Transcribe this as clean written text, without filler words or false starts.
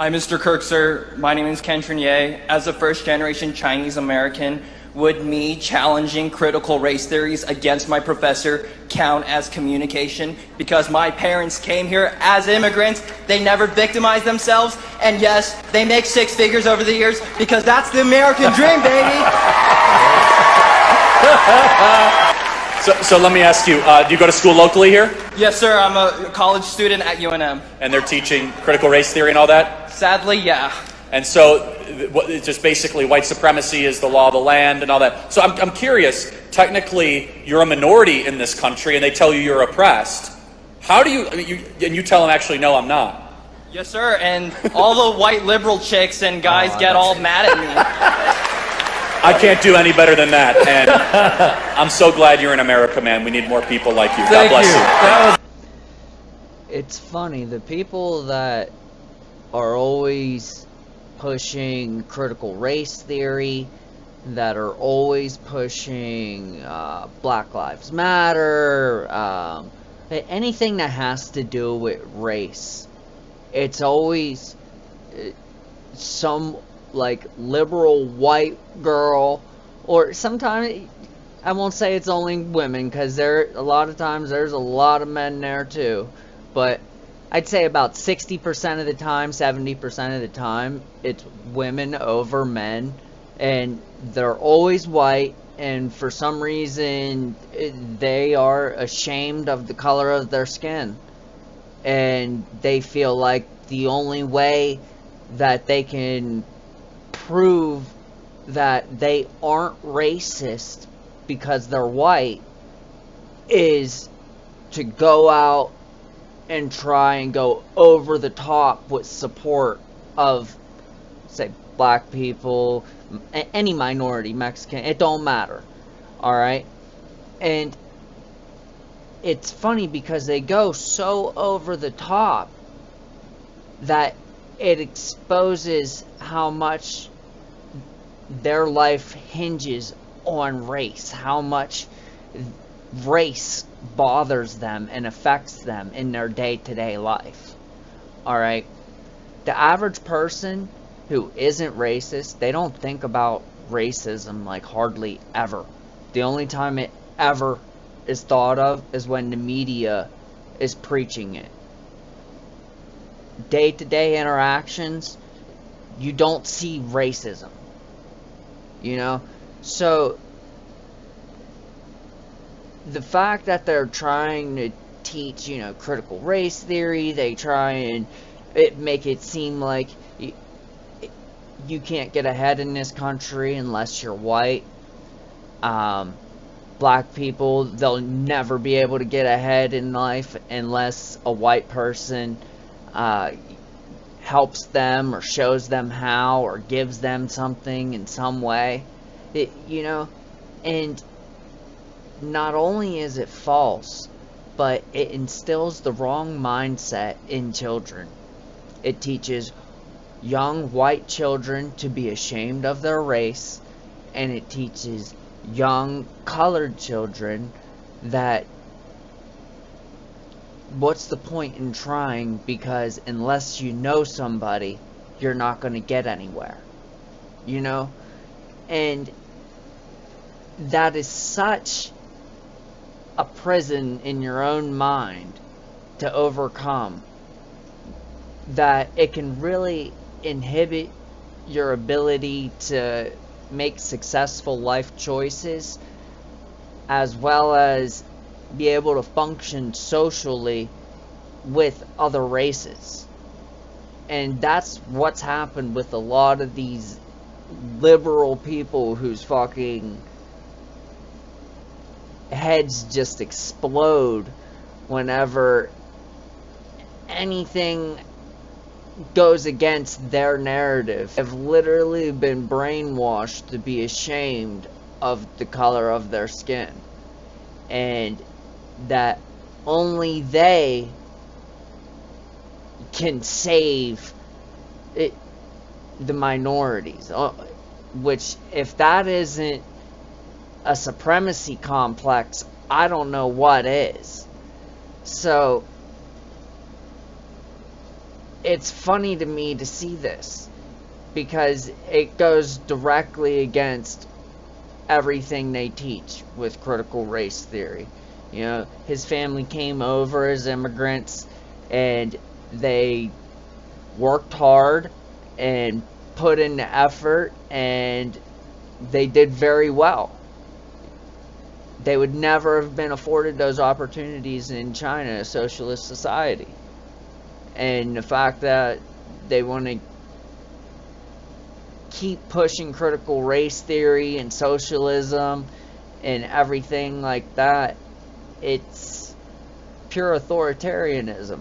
Hi, Mr. Kirk, sir. My name is Ken Trinier. As a first-generation Chinese American, would me challenging critical race theories against my professor count as communication? Because my parents came here as immigrants, they never victimized themselves, and yes, they make six figures over the years because that's the American dream, baby! So let me ask you, do you go to school locally here? Yes, sir. I'm a college student at UNM. And they're teaching critical race theory and all that? Sadly, yeah. And so it's just basically white supremacy is the law of the land and all that. So I'm curious, technically you're a minority in this country and they tell you you're oppressed. How do you, and you tell them actually, no, I'm not. Yes, sir. And all the white liberal chicks and guys get all mad at me. I can't do any better than that, and I'm so glad you're in America, man. We need more people like you. God bless you. It's funny, the people that are always pushing critical race theory, that are always pushing Black Lives Matter, anything that has to do with race, it's always some like liberal white girl, or sometimes I won't say it's only women, because a lot of times there's a lot of men there too, but I'd say about 60% of the time, 70% of the time, it's women over men, and they're always white, and for some reason they are ashamed of the color of their skin, and they feel like the only way that they can prove that they aren't racist because they're white is to go out and try and go over the top with support of, say, black people, any minority, Mexican, it don't matter, alright? And it's funny because they go so over the top that it exposes how much their life hinges on race, how much race bothers them and affects them in their day-to-day life. Alright? The average person who isn't racist, they don't think about racism like hardly ever. The only time it ever is thought of is when the media is preaching it. Day-to-day interactions, you don't see racism, you know? So the fact that they're trying to teach, you know, critical race theory, they try and make it seem like you can't get ahead in this country unless you're white. Black people, they'll never be able to get ahead in life unless a white person helps them or shows them how or gives them something in some way. You know, and not only is it false, but it instills the wrong mindset in children. It teaches young white children to be ashamed of their race, and it teaches young colored children that what's the point in trying, because unless you know somebody, you're not going to get anywhere, you know? And that is such a prison in your own mind to overcome, that it can really inhibit your ability to make successful life choices, as well as be able to function socially with other races. And that's what's happened with a lot of these liberal people whose fucking heads just explode whenever anything goes against their narrative. Have literally been brainwashed to be ashamed of the color of their skin, and that only they can save it, the minorities, which, if that isn't a supremacy complex, I don't know what is. So it's funny to me to see this, because it goes directly against everything they teach with critical race theory. You know, his family came over as immigrants, and they worked hard and put in the effort, and they did very well. They would never have been afforded those opportunities in China, a socialist society. And the fact that they want to keep pushing critical race theory and socialism and everything like that, it's pure authoritarianism.